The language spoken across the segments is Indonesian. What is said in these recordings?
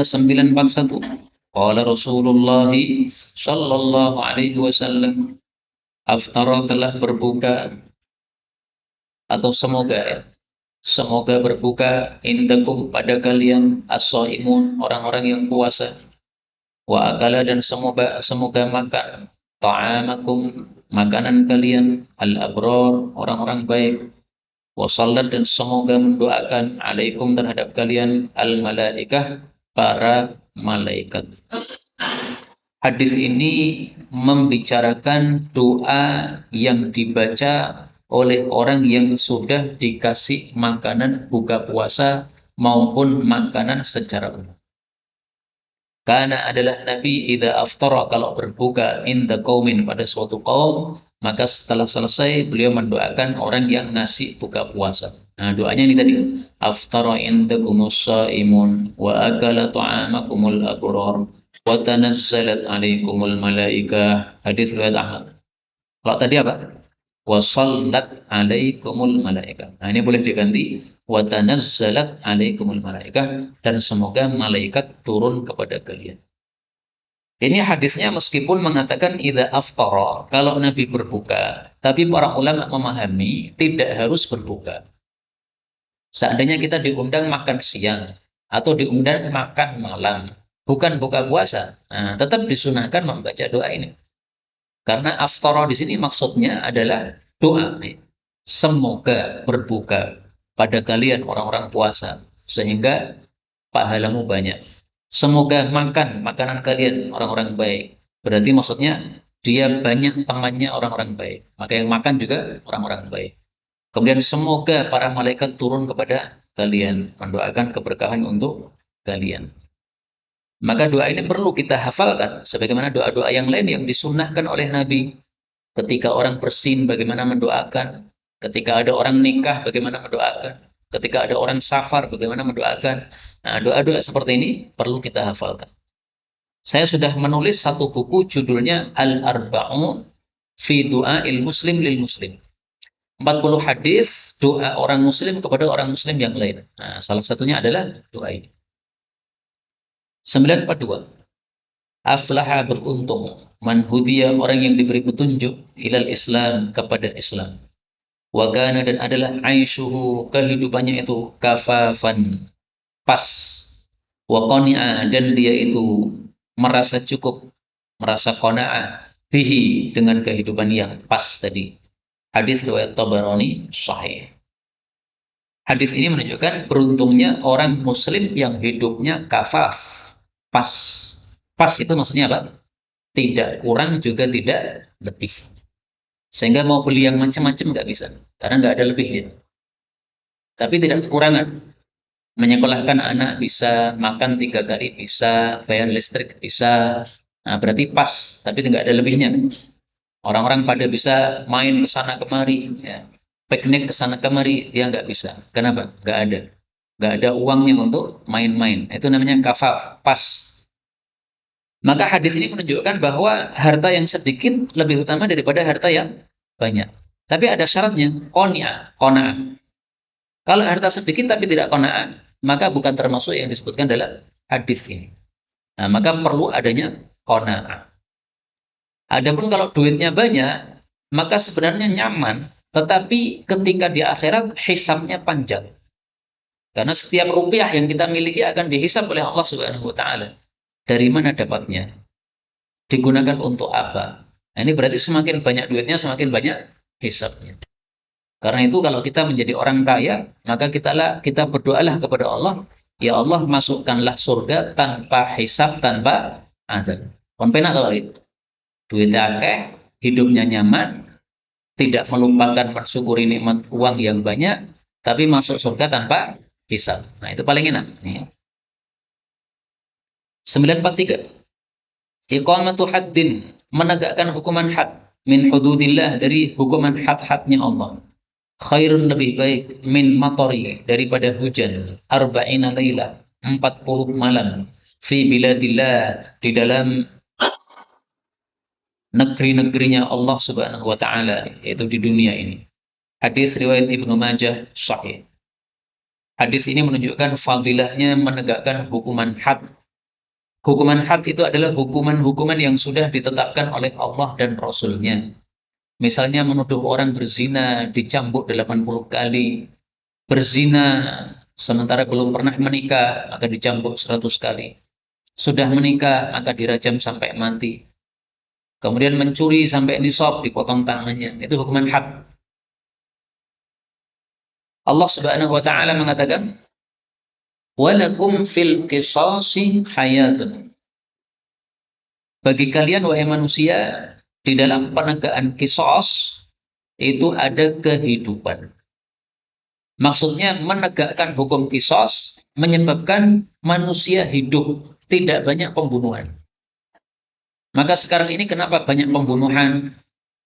941. Qala Rasulullah sallallahu alaihi wasallam, aftara telah berbuka, atau semoga ya, semoga berbuka indakum pada kalian as-shaimun, orang-orang yang puasa, wa akala dan semoga semoga makan ta'amakum, makanan kalian, al-abrar, orang-orang baik, wa sallat dan semoga mendoakan alaikum terhadap kalian al-malaikah, para malaikat. Hadis ini membicarakan doa yang dibaca oleh orang yang sudah dikasih makanan buka puasa maupun makanan secara umum. Karena adalah Nabi idza aftara, kalau berbuka inda qaumin, pada suatu kaum, maka setelah selesai beliau mendoakan orang yang ngasih buka puasa. Nah, doanya ini tadi, aftara indakumus shaimun wa akala ta'amakumul abrar wa tanazzalat alaikumul malaikah. Hadis riwayat Ahmad. Kalau tadi apa? Wa sallat alaikumul malaikah. Nah, ini boleh diganti wa tanazzalat alaikumul malaikah, dan semoga malaikat turun kepada kalian. Ini hadisnya meskipun mengatakan idza aftara, kalau Nabi berbuka, tapi para ulama memahami tidak harus berbuka. Seandainya kita diundang makan siang atau diundang makan malam, bukan buka puasa, nah, tetap disunahkan membaca doa ini. Karena aftara di sini maksudnya adalah doa. Semoga berbuka pada kalian orang-orang puasa, sehingga pahalamu banyak. Semoga makan makanan kalian orang-orang baik. Berarti maksudnya dia banyak temannya orang-orang baik. Maka yang makan juga orang-orang baik. Kemudian semoga para malaikat turun kepada kalian, mendoakan keberkahan untuk kalian. Maka doa ini perlu kita hafalkan, sebagaimana doa-doa yang lain yang disunnahkan oleh Nabi. Ketika orang bersin, bagaimana mendoakan. Ketika ada orang nikah, bagaimana mendoakan. Ketika ada orang safar, bagaimana mendoakan. Nah, doa-doa seperti ini perlu kita hafalkan. Saya sudah menulis satu buku judulnya Al-Arba'un fi Du'ail Muslim lil Muslim. 40 hadis doa orang muslim kepada orang muslim yang lain. Nah, salah satunya adalah doa ini. 942. Aflaha, beruntung, man hudiya, orang yang diberi petunjuk, ilal Islam, kepada Islam. Wa kana, dan adalah aishuhu, kehidupannya itu kafafan, pas. Wa qani'a, dan dia itu merasa cukup, merasa qanaah bihi, dengan kehidupan yang pas tadi. Hadis riwayat Tabarani sahih. Hadis ini menunjukkan beruntungnya orang muslim yang hidupnya kafaf, pas. Pas itu maksudnya apa? Tidak kurang juga tidak lebih. Sehingga mau beli yang macam-macam nggak bisa, karena nggak ada lebihnya. Tapi tidak kekurangan. Menyekolahkan anak bisa, makan 3 kali bisa, bayar listrik bisa. Nah, berarti pas, tapi tidak ada lebihnya. Orang-orang pada bisa main ke sana kemari, ya. Piknik ke sana kemari, dia nggak bisa. Kenapa? Nggak ada. Nggak ada uangnya untuk main-main. Itu namanya kafaf, pas. Maka hadis ini menunjukkan bahwa harta yang sedikit lebih utama daripada harta yang banyak. Tapi ada syaratnya, qanaah. Kalau harta sedikit tapi tidak qanaah, maka bukan termasuk yang disebutkan dalam hadis ini. Nah, maka perlu adanya qanaah. Adapun kalau duitnya banyak, maka sebenarnya nyaman, tetapi ketika di akhirat hisabnya panjang. Karena setiap rupiah yang kita miliki akan dihisab oleh Allah Subhanahu wa taala. Dari mana dapatnya? Digunakan untuk apa? Nah, ini berarti semakin banyak duitnya, semakin banyak hisabnya. Karena itu kalau kita menjadi orang kaya, maka kita berdoalah kepada Allah, ya Allah, masukkanlah surga tanpa hisab, tanpa adab. Kon penak kalau itu. Duitnya akeh, hidupnya nyaman, tidak melupakan mensyukuri nikmat uang yang banyak, tapi masuk surga tanpa hisab. Nah, itu paling enak. 943. Iqamatu haddin, menegakkan hukuman had, min hududillah, dari hukuman had-hadnya Allah. Khairun, lebih baik, min matori, daripada hujan, arba'ina laylah, 40 malam, fi biladillah, di dalam negeri-negerinya Allah Subhanahu wa taala, yaitu di dunia ini. Hadis riwayat Ibnu Majah sahih. Hadis ini menunjukkan fadilahnya menegakkan hukuman had. Hukuman had itu adalah hukuman-hukuman yang sudah ditetapkan oleh Allah dan Rasul-Nya. Misalnya menuduh orang berzina dicambuk 80 kali, berzina sementara belum pernah menikah maka dicambuk 100 kali. Sudah menikah maka dirajam sampai mati. Kemudian mencuri sampai nisab dipotong tangannya. Itu hukuman had. Allah Subhanahu wa taala mengatakan, "Walakum fil qisasi hayatun." Bagi kalian wahai manusia, di dalam penegakan qisas itu ada kehidupan. Maksudnya menegakkan hukum qisas menyebabkan manusia hidup, tidak banyak pembunuhan. Maka sekarang ini kenapa banyak pembunuhan?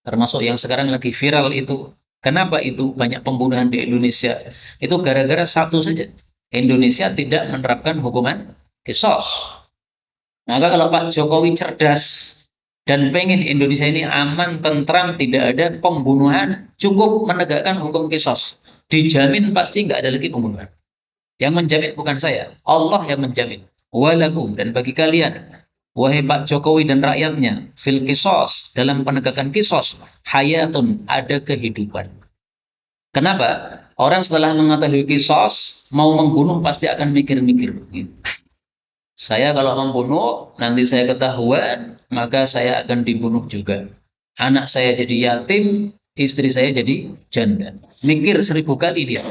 Termasuk yang sekarang lagi viral itu. Kenapa itu banyak pembunuhan di Indonesia? Itu gara-gara satu saja. Indonesia tidak menerapkan hukuman qisas. Maka kalau Pak Jokowi cerdas dan pengen Indonesia ini aman, tentram, tidak ada pembunuhan, cukup menegakkan hukum qisas. Dijamin pasti nggak ada lagi pembunuhan. Yang menjamin bukan saya, Allah yang menjamin. Walakum, dan bagi kalian, wahai Pak Jokowi dan rakyatnya, fil qisas, dalam penegakan qisas, hayatun, ada kehidupan. Kenapa? Orang setelah mengetahui qisas, mau membunuh pasti akan mikir-mikir. Saya kalau membunuh, nanti saya ketahuan, maka saya akan dibunuh juga. Anak saya jadi yatim, istri saya jadi janda. Mikir 1000 kali dia.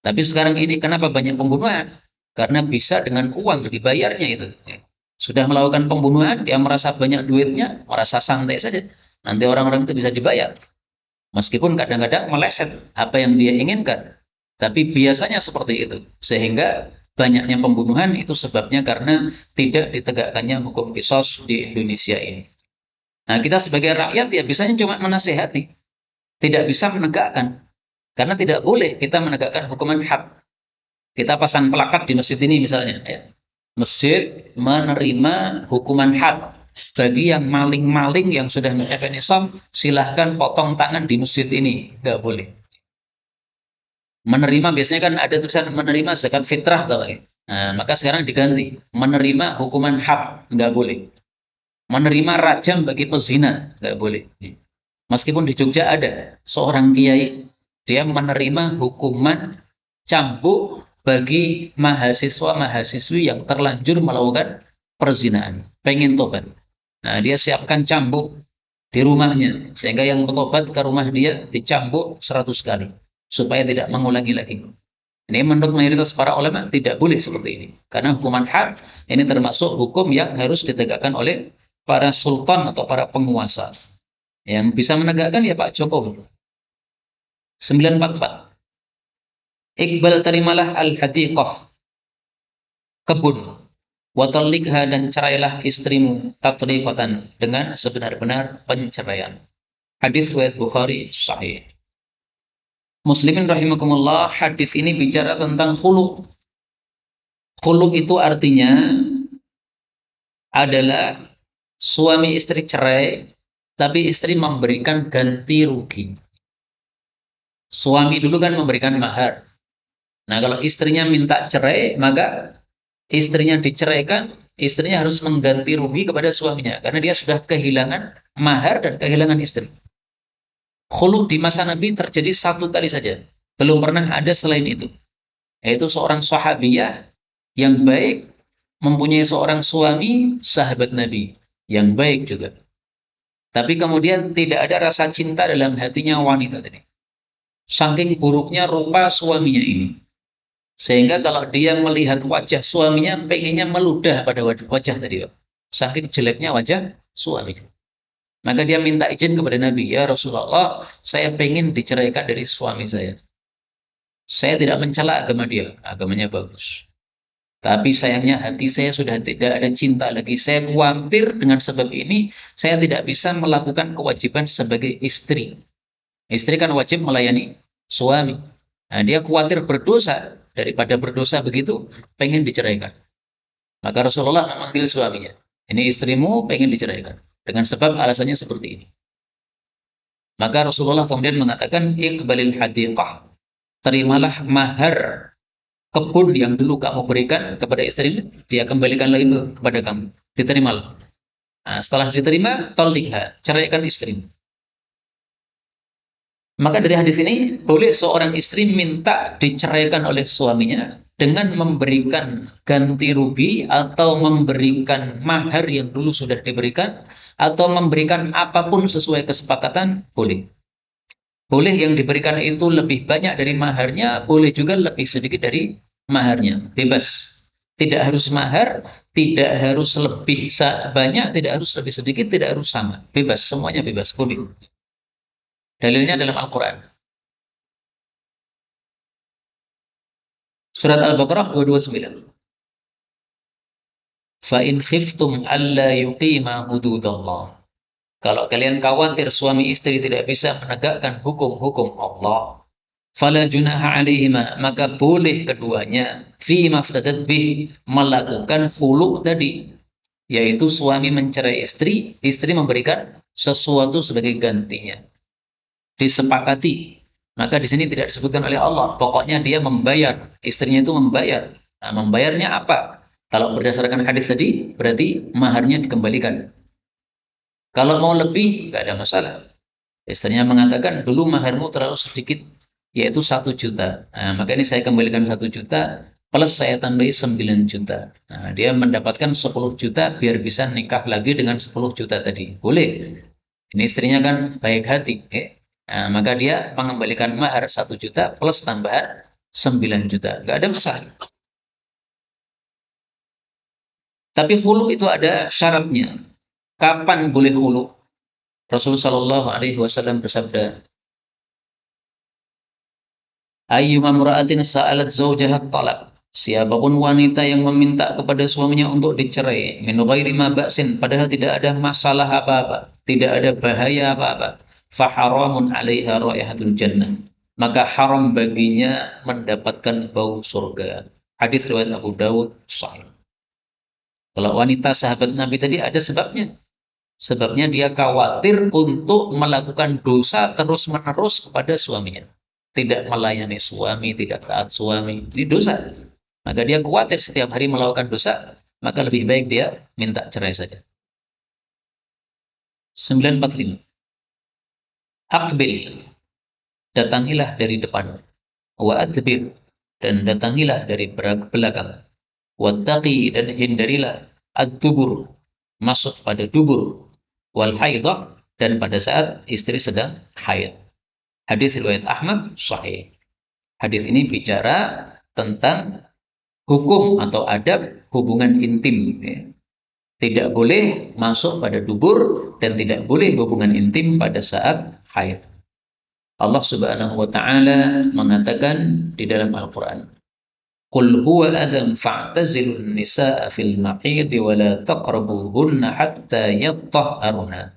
Tapi sekarang ini kenapa banyak pembunuhan? Karena bisa dengan uang dibayarnya itu. Sudah melakukan pembunuhan, dia merasa banyak duitnya, merasa santai saja. Nanti orang-orang itu bisa dibayar. Meskipun kadang-kadang meleset apa yang dia inginkan. Tapi biasanya seperti itu. Sehingga banyaknya pembunuhan itu sebabnya karena tidak ditegakkannya hukum qisas di Indonesia ini. Nah, kita sebagai rakyat ya bisanya cuma menasehati, tidak bisa menegakkan. Karena tidak boleh kita menegakkan hukuman had. Kita pasang plakat di masjid ini misalnya, ya. Masjid menerima hukuman had. Bagi yang maling-maling yang sudah mencapai nisab, silahkan potong tangan di masjid ini. Nggak boleh. Menerima biasanya kan ada tulisan menerima zakat fitrah atau nah, maka sekarang diganti menerima hukuman had, nggak boleh. Menerima rajam bagi pezina, nggak boleh. Meskipun di Jogja ada seorang kiai, dia menerima hukuman cambuk bagi mahasiswa-mahasiswi yang terlanjur melakukan perzinaan, pengen tobat. Nah, dia siapkan cambuk di rumahnya, sehingga yang bertobat ke rumah dia dicambuk 100 kali, supaya tidak mengulangi lagi. Ini menurut mayoritas para ulama tidak boleh seperti ini. Karena hukuman had ini termasuk hukum yang harus ditegakkan oleh para sultan atau para penguasa. Yang bisa menegakkan ya Pak Jokowi. 944. Iqbal terimalah al-hadiqah, kebun. Watallikha, dan cerailah istrimu tatriqatan, dengan sebenar-benar penceraian. Hadis riwayat Bukhari sahih. Muslimin rahimakumullah, hadis ini bicara tentang khulu. Khulu itu artinya adalah suami istri cerai, tapi istri memberikan ganti rugi. Suami dulu kan memberikan mahar. Nah, kalau istrinya minta cerai, maka istrinya diceraikan, istrinya harus mengganti rugi kepada suaminya, karena dia sudah kehilangan mahar dan kehilangan istri. Khulu di masa Nabi terjadi satu kali saja. Belum pernah ada selain itu. Yaitu seorang sahabiyah yang baik mempunyai seorang suami sahabat Nabi yang baik juga. Tapi kemudian tidak ada rasa cinta dalam hatinya wanita tadi. Saking buruknya rupa suaminya ini. Sehingga kalau dia melihat wajah suaminya, pengennya meludah pada wajah tadi. Saking jeleknya wajah suaminya. Maka dia minta izin kepada Nabi, ya Rasulullah, saya pengen diceraikan dari suami saya. Saya tidak mencela agama dia, agamanya bagus. Tapi sayangnya hati saya sudah tidak ada cinta lagi. Saya khawatir dengan sebab ini, saya tidak bisa melakukan kewajiban sebagai istri. Istri kan wajib melayani suami. Nah, dia khawatir berdosa, daripada berdosa begitu, pengen diceraikan. Maka Rasulullah memanggil suaminya. Ini istrimu pengen diceraikan. Dengan sebab alasannya seperti ini. Maka Rasulullah kemudian mengatakan, Iqbalil hadiqah. Terimalah mahar kebun yang dulu kamu berikan kepada istrimu, dia kembalikan lagi kepada kamu. Diterima. Nah, setelah diterima, tolikha, ceraikan istrimu. Maka dari hadis ini, boleh seorang istri minta diceraikan oleh suaminya dengan memberikan ganti rugi atau memberikan mahar yang dulu sudah diberikan atau memberikan apapun sesuai kesepakatan, boleh. Boleh yang diberikan itu lebih banyak dari maharnya, boleh juga lebih sedikit dari maharnya. Bebas. Tidak harus mahar, tidak harus lebih banyak, tidak harus lebih sedikit, tidak harus sama. Bebas, semuanya bebas, boleh. Dalilnya dalam Al-Quran. Surat Al-Baqarah 229. Fa in khiftum alla yuqima hududallah. Kalau kalian khawatir suami istri tidak bisa menegakkan hukum-hukum Allah, fala junaha alaihima, maka boleh keduanya fi maftadat bih, melakukan khulu tadi, yaitu suami mencerai istri, istri memberikan sesuatu sebagai gantinya. Disepakati. Maka di sini tidak disebutkan oleh Allah. Pokoknya dia membayar, istrinya itu membayar. Nah, membayarnya apa? Kalau berdasarkan hadis tadi, berarti maharnya dikembalikan. Kalau mau lebih, nggak ada masalah. Istrinya mengatakan, dulu maharmu terlalu sedikit, yaitu 1 juta. Nah, maka ini saya kembalikan 1 juta, plus saya tambahi 9 juta. Nah, dia mendapatkan 10 juta, biar bisa nikah lagi dengan 10 juta tadi. Boleh. Ini istrinya kan baik hati. Nah, maka dia mengembalikan mahar 1 juta plus tambahan 9 juta. Nggak ada masalah. Tapi hulu itu ada syaratnya. Kapan boleh hulu? Rasulullah Shallallahu Alaihi Wasallam bersabda, ayyuma mura'atin sa'alat zawjaha talab. Siapapun wanita yang meminta kepada suaminya untuk dicerai, min ghairi ma ba'sin, padahal tidak ada masalah apa-apa, tidak ada bahaya apa-apa, faharamun 'alaiha raihatul jannah. Maka haram baginya mendapatkan bau surga. Hadis riwayat Abu Dawud sahih. Kalau wanita sahabat Nabi tadi ada sebabnya. Sebabnya dia khawatir untuk melakukan dosa terus-menerus kepada suaminya. Tidak melayani suami, tidak taat suami. Ini dosa. Maka dia khawatir setiap hari melakukan dosa, maka lebih baik dia minta cerai saja. 945. Aqbil, datangilah dari depan. Wa adbir, dan datangilah dari belakang. Wattaqi, dan hindarilah ad-dubur, masuk pada dubur. Wal haidah, dan pada saat istri sedang haid. Hadis riwayat Ahmad sahih. Hadis ini bicara tentang hukum atau adab hubungan intim. Tidak boleh masuk pada dubur dan tidak boleh hubungan intim pada saat haid. Allah Subhanahu wa taala mengatakan di dalam Al-Qur'an, "Qul huwa adzan fa'tazilun nisaa fil mahid wa la taqrabuhunna hatta yattahharna."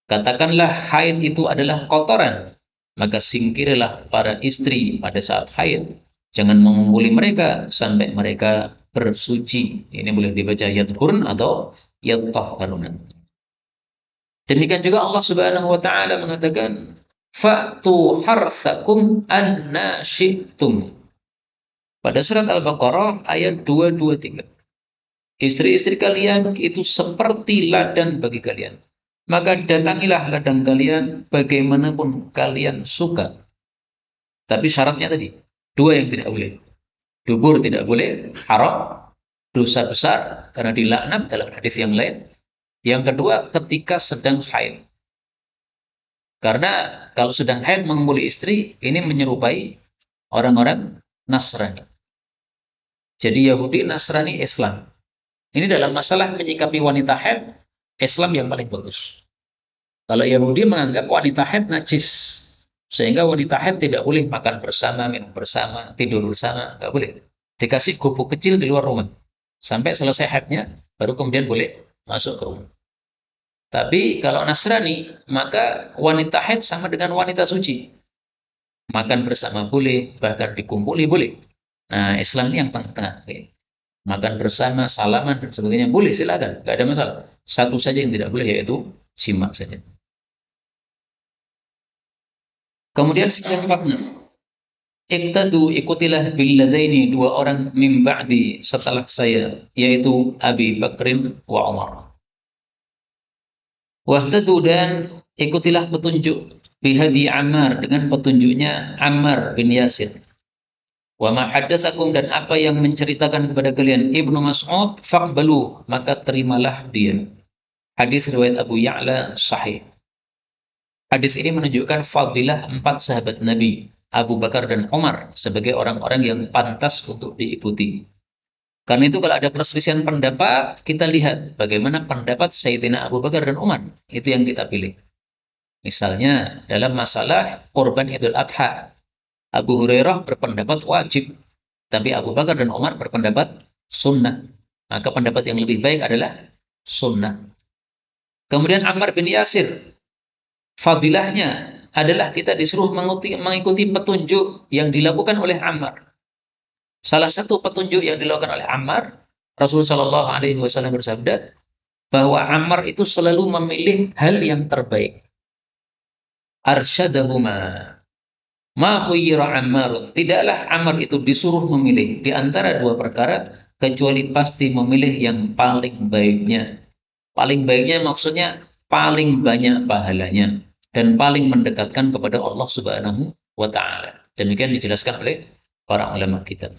Katakanlah haid itu adalah kotoran, maka singkirilah para istri pada saat haid. Jangan mengumpuli mereka sampai mereka bersuci. Ini boleh dibaca yadhurun atau yattahharuna. Demikian juga Allah Subhanahu wa taala mengatakan, "Fa'tu harthakum anna syi'tum." Pada surat Al-Baqarah ayat 223. Istri-istri kalian itu seperti ladang bagi kalian. Maka datangilah ladang kalian bagaimanapun kalian suka. Tapi syaratnya tadi, dua yang tidak boleh. Dubur tidak boleh, haram, dosa besar karena dilaknat dalam hadis yang lain. Yang kedua, ketika sedang haid. Karena kalau sedang haid mengumpuli istri, ini menyerupai orang-orang Nasrani. Jadi Yahudi, Nasrani, Islam. Ini dalam masalah menyikapi wanita haid, Islam yang paling bagus. Kalau Yahudi menganggap wanita haid najis, sehingga wanita haid tidak boleh makan bersama, minum bersama, tidur bersama, nggak boleh. Dikasih gubuk kecil di luar rumah. Sampai selesai haidnya, baru kemudian boleh masuk ke rumah. Tapi kalau Nasrani, maka wanita haid sama dengan wanita suci. Makan bersama boleh, bahkan dikumpuli boleh. Nah, Islam ini yang tengah-tengah. Makan bersama, salaman, dan sebagainya boleh, silakan, nggak ada masalah. Satu saja yang tidak boleh, yaitu simak saja. Kemudian 946. Iqtadu, ikutilah billadaini, dua orang min ba'di, setelah saya, yaitu Abi Bakrin wa Umar. Wahtadu, dan ikutilah petunjuk bihadi Ammar, dengan petunjuknya Ammar bin Yasir. Wa ma haddatsakum, dan apa yang menceritakan kepada kalian Ibnu Mas'ud, faqbalu, maka terimalah dia. Hadis riwayat Abu Ya'la sahih. Hadis ini menunjukkan fadilah 4 sahabat Nabi, Abu Bakar dan Umar, sebagai orang-orang yang pantas untuk diikuti. Karena itu kalau ada perselisihan pendapat, kita lihat bagaimana pendapat Sayyidina Abu Bakar dan Umar. Itu yang kita pilih. Misalnya dalam masalah Qurban Idul Adha, Abu Hurairah berpendapat wajib, tapi Abu Bakar dan Umar berpendapat sunnah. Maka pendapat yang lebih baik adalah sunnah. Kemudian Ammar bin Yasir, fadilahnya adalah kita disuruh mengikuti petunjuk yang dilakukan oleh Ammar. Salah satu petunjuk yang dilakukan oleh Ammar, Rasulullah Shallallahu Alaihi Wasallam bersabda bahwa Ammar itu selalu memilih hal yang terbaik. Arsyadahuma, ma khuyyira Ammarun. Tidaklah Ammar itu disuruh memilih di antara dua perkara, kecuali pasti memilih yang paling baiknya. Paling baiknya maksudnya paling banyak pahalanya dan paling mendekatkan kepada Allah Subhanahu wa taala. Demikian dijelaskan oleh para ulama kita.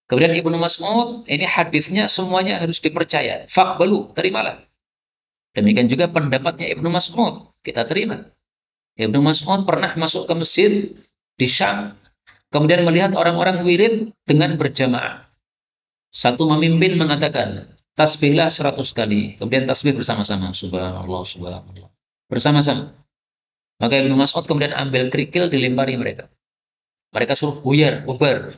Kemudian Ibnu Mas'ud, ini hadisnya semuanya harus dipercaya. Faqbalu, terimalah. Demikian juga pendapatnya Ibnu Mas'ud, kita terima. Ibnu Mas'ud pernah masuk ke Mesir di Syam, kemudian melihat orang-orang wirid dengan berjamaah. Satu memimpin mengatakan, tasbihlah 100 kali. Kemudian tasbih bersama-sama. Subhanallah, subhanallah. Bersama-sama. Maka Ibnu Mas'ud kemudian ambil kerikil dilempari mereka. Mereka suruh buyar, bubar.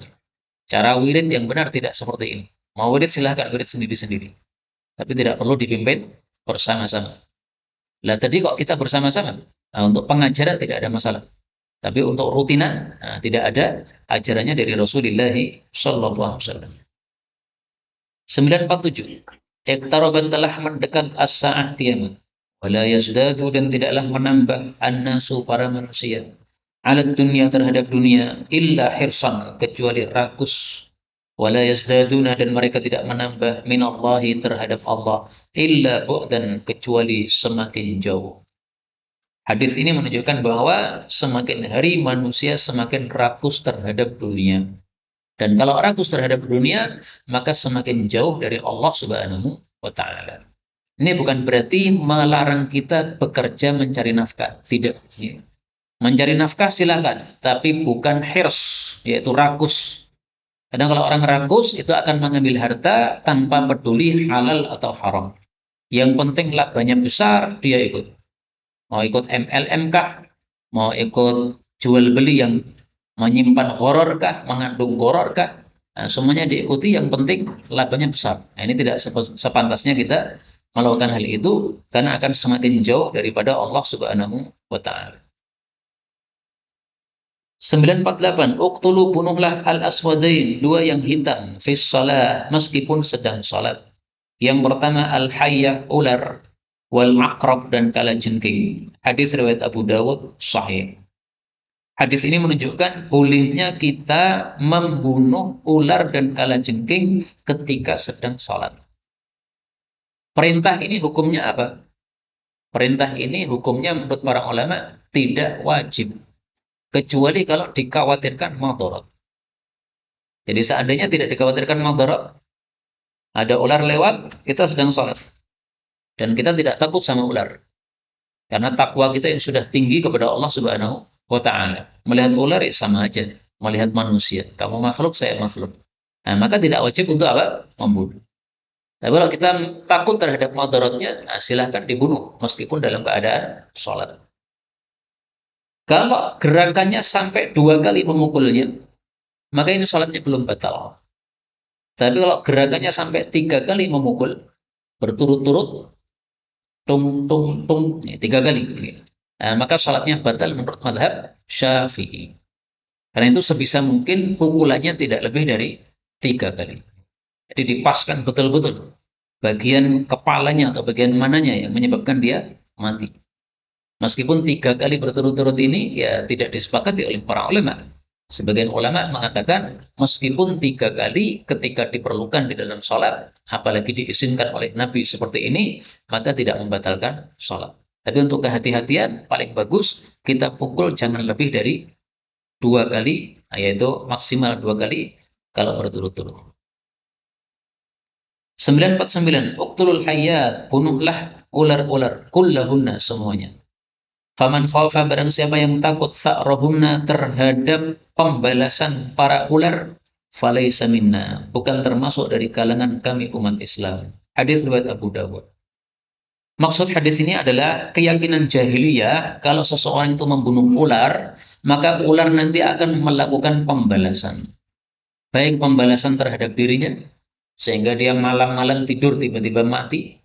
Cara wirid yang benar tidak seperti ini. Mau wirid silahkan wirid sendiri-sendiri. Tapi tidak perlu dipimpin bersama-sama. Lah tadi kok kita bersama-sama? Nah, untuk pengajaran tidak ada masalah. Tapi untuk rutinan, nah, tidak ada ajarannya dari Rasulullah Shallallahu Alaihi Wasallam. 947. Iqtarabat, telah mendekat as-sa'ah, kiamat. Wala yazdadu, dan tidaklah menambah an-nasu, para manusia, alat dunia, terhadap dunia, illa hirsan, kecuali rakus. Wala yazdaduna, dan mereka tidak menambah minallahi, terhadap Allah, illa bu'dan, kecuali semakin jauh. Hadis ini menunjukkan bahwa semakin hari manusia semakin rakus terhadap dunia. Dan kalau rakus terhadap dunia, maka semakin jauh dari Allah Subhanahu wa taala. Ini bukan berarti melarang kita bekerja mencari nafkah, tidak. Mencari nafkah silakan, tapi bukan hirs, yaitu rakus. Kadang kalau orang rakus itu akan mengambil harta tanpa peduli halal atau haram. Yang penting labanya besar, dia ikut. Mau ikut MLM kah? Mau ikut jual beli yang menyimpan horor kah? Mengandung horor kah? Nah, semuanya diikuti, yang penting labanya besar. Nah, ini tidak sepantasnya kita melakukan hal itu, karena akan semakin jauh daripada Allah Subhanahu wa taala. 948. Uqtulu, bunuhlah al-aswadain, dua yang hitam, fis shalah, meskipun sedang salat. Yang pertama al-hayyah, ular, wal aqrab, dan kalajengking. Hadis riwayat Abu Dawud sahih. Hadis ini menunjukkan bolehnya kita membunuh ular dan kalajengking ketika sedang salat. Perintah ini hukumnya apa? Perintah ini hukumnya menurut para ulama tidak wajib, kecuali kalau dikhawatirkan madarat. Jadi seandainya tidak dikhawatirkan madarat, ada ular lewat, kita sedang salat, dan kita tidak takut sama ular, karena takwa kita yang sudah tinggi kepada Allah Subhanahu wa taala. Melihat ular ya sama aja melihat manusia. Kamu makhluk, saya makhluk. Nah, maka tidak wajib untuk apa? Membunuh. Tapi kalau kita takut terhadap madaratnya, nah silahkan dibunuh meskipun dalam keadaan sholat. Kalau gerakannya sampai 2 kali memukulnya, maka ini sholatnya belum batal. Tapi kalau gerakannya sampai 3 kali memukul berturut-turut, tung tung tung, 3 kali, nah, maka sholatnya batal menurut mazhab Syafi'i. Karena itu sebisa mungkin pukulannya tidak lebih dari 3 kali. Jadi dipaskan betul-betul bagian kepalanya atau bagian mananya yang menyebabkan dia mati. Meskipun 3 kali berturut-turut ini ya tidak disepakati oleh para ulama. Sebagian ulama mengatakan meskipun 3 kali ketika diperlukan di dalam sholat, apalagi diizinkan oleh Nabi seperti ini, maka tidak membatalkan sholat. Tapi untuk kehati-hatian, paling bagus kita pukul jangan lebih dari 2 kali, yaitu maksimal 2 kali kalau berturut-turut. 949, uqtulul hayyat, bunuhlah ular-ular, kullahunna semuanya. Faman khafa, barang siapa yang takut, sa'rahunna, terhadap pembalasan para ular, falaysa minna, bukan termasuk dari kalangan kami umat Islam. Hadis riwayat Abu Dawud. Maksud hadis ini adalah keyakinan jahiliyah kalau seseorang itu membunuh ular, maka ular nanti akan melakukan pembalasan. Baik pembalasan terhadap dirinya, sehingga dia malam-malam tidur tiba-tiba mati,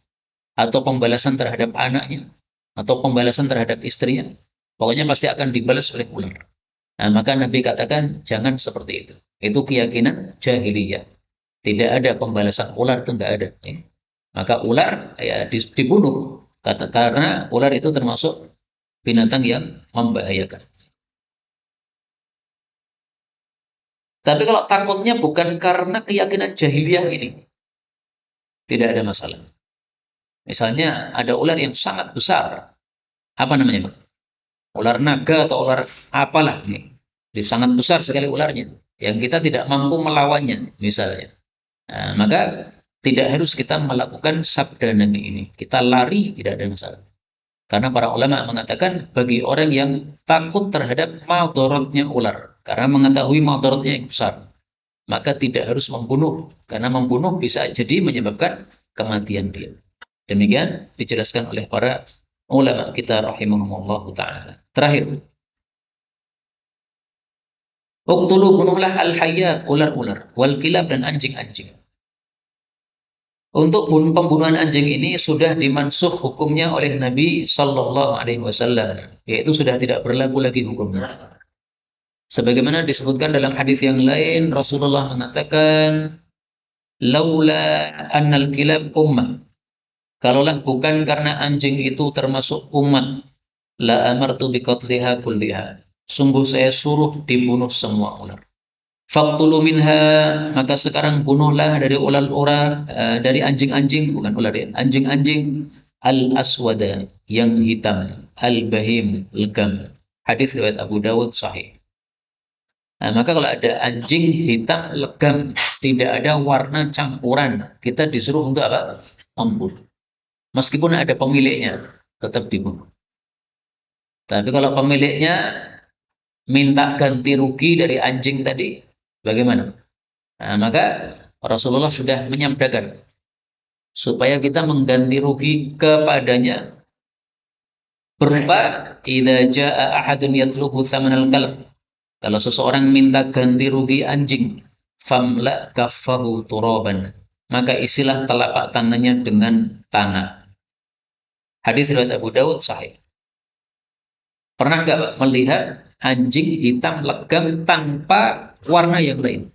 atau pembalasan terhadap anaknya, atau pembalasan terhadap istrinya, pokoknya pasti akan dibalas oleh ular. Nah, maka Nabi katakan jangan seperti itu. Itu keyakinan jahiliyah. Tidak ada pembalasan ular, itu enggak ada. Ya. Maka ular ya dibunuh. Karena ular itu termasuk binatang yang membahayakan. Tapi kalau takutnya bukan karena keyakinan jahiliyah ini, tidak ada masalah. Misalnya ada ular yang sangat besar, apa namanya, Pak? Ular naga atau ular apalah nih. Dia sangat besar sekali ularnya, yang kita tidak mampu melawannya, misalnya. Nah, maka tidak harus kita melakukan sabda Nabi ini. Kita lari, tidak ada masalah. Karena para ulama mengatakan bagi orang yang takut terhadap madaratnya ular, karena mengetahui madaratnya yang besar, maka tidak harus membunuh, karena membunuh bisa jadi menyebabkan kematian dia. Demikian dijelaskan oleh para ulama kita rahimahumullah ta'ala. Terakhir, uqtulu, bunuhlah al-hayyat, ular-ular, wal kilab, dan anjing-anjing. Untuk pembunuhan anjing ini sudah dimansuh hukumnya oleh Nabi Sallallahu Alaihi Wasallam, yaitu sudah tidak berlaku lagi hukumnya. Sebagaimana disebutkan dalam hadis yang lain, Rasulullah mengatakan, "Laula annal kilab ummah." Kalaulah bukan karena anjing itu termasuk umat, la amartu biqatliha kulliha. Sungguh saya suruh dibunuh semua ular. Faqtulu minha, maka sekarang bunuhlah dari ular-ular, dari anjing-anjing, bukan ular ya, anjing-anjing, al-aswada, yang hitam, al-bahim, legam. Hadis riwayat Abu Dawud sahih. Nah, maka kalau ada anjing hitam legam, tidak ada warna campuran, kita disuruh untuk apa? Membunuh. Meskipun ada pemiliknya, tetap dibunuh. Tapi kalau pemiliknya minta ganti rugi dari anjing tadi, bagaimana? Nah, maka Rasulullah sudah menyampaikan supaya kita mengganti rugi kepadanya berupa idza jaa ahadun yatlubu thamanal kalb. Kalau seseorang minta ganti rugi anjing, famla kaffahu turaban, maka isilah telapak tangannya dengan tanah. Hadis riwayat Abu Dawud sahih. Pernah nggak melihat anjing hitam legam tanpa warna yang lain?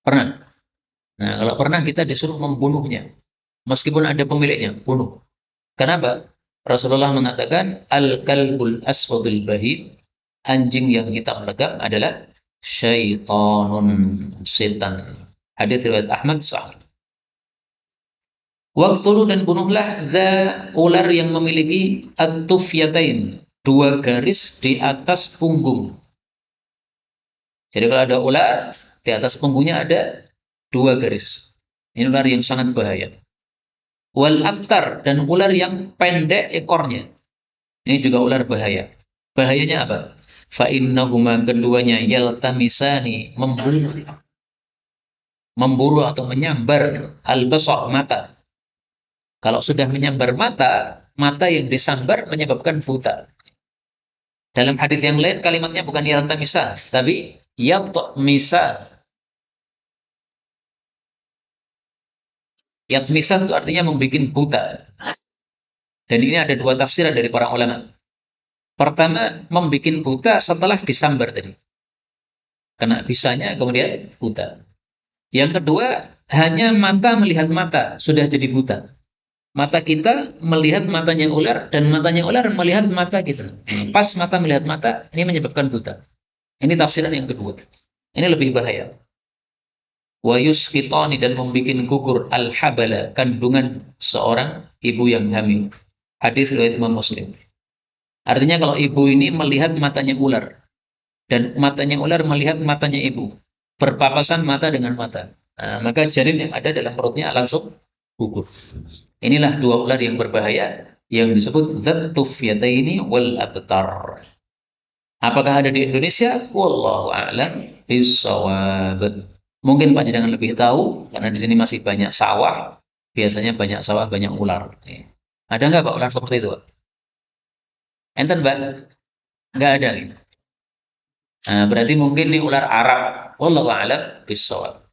Pernah. Nah, kalau pernah kita disuruh membunuhnya. Meskipun ada pemiliknya, bunuh. Kenapa? Rasulullah mengatakan, al-kalbul aswadul bahid, anjing yang hitam legam adalah syaitanun, setan. Hadis riwayat Ahmad sahih. Waqtulu, dan bunuhlah ular yang memiliki at-tufyatain, 2 garis di atas punggung. Jadi kalau ada ular, di atas punggungnya ada 2 garis. Ini ular yang sangat bahaya. Wal abtar, dan ular yang pendek ekornya. Ini juga ular bahaya. Bahayanya apa? Fa innahuma, keduanya, yaltamisani, memburu atau menyambar al-basar, mata. Kalau sudah menyambar mata, mata yang disambar menyebabkan buta. Dalam hadis yang lain kalimatnya bukan yaltamisa, tapi yatmisa. Yatmisa itu artinya membuat buta. Dan ini ada 2 tafsiran dari para ulama. Pertama, membuat buta setelah disambar tadi. Kena bisanya kemudian buta. Yang kedua, hanya mata melihat mata sudah jadi buta. Mata kita melihat matanya ular dan matanya ular melihat mata kita. Pas mata melihat mata, ini menyebabkan buta. Ini tafsiran yang kedua. Ini lebih bahaya. Wa yusqitani, dan membuat gugur al-habala, kandungan seorang ibu yang hamil. Hadis riwayat Imam Muslim. Artinya kalau ibu ini melihat matanya ular dan matanya ular melihat matanya ibu, berpapasan mata dengan mata. Nah, maka janin yang ada dalam perutnya langsung gugur. Inilah dua ular yang berbahaya yang disebut dzatuf yataini wal abtar. Apakah ada di Indonesia? Wallahu a'lam bishawab. Mungkin Pak Jangan lebih tahu karena di sini masih banyak sawah. Biasanya banyak sawah, banyak ular. Ada nggak Pak ular seperti itu, Pak? Enten, Mbak? Nggak ada. Nah, berarti mungkin ini ular Arab. Wallahu a'lam bishawab.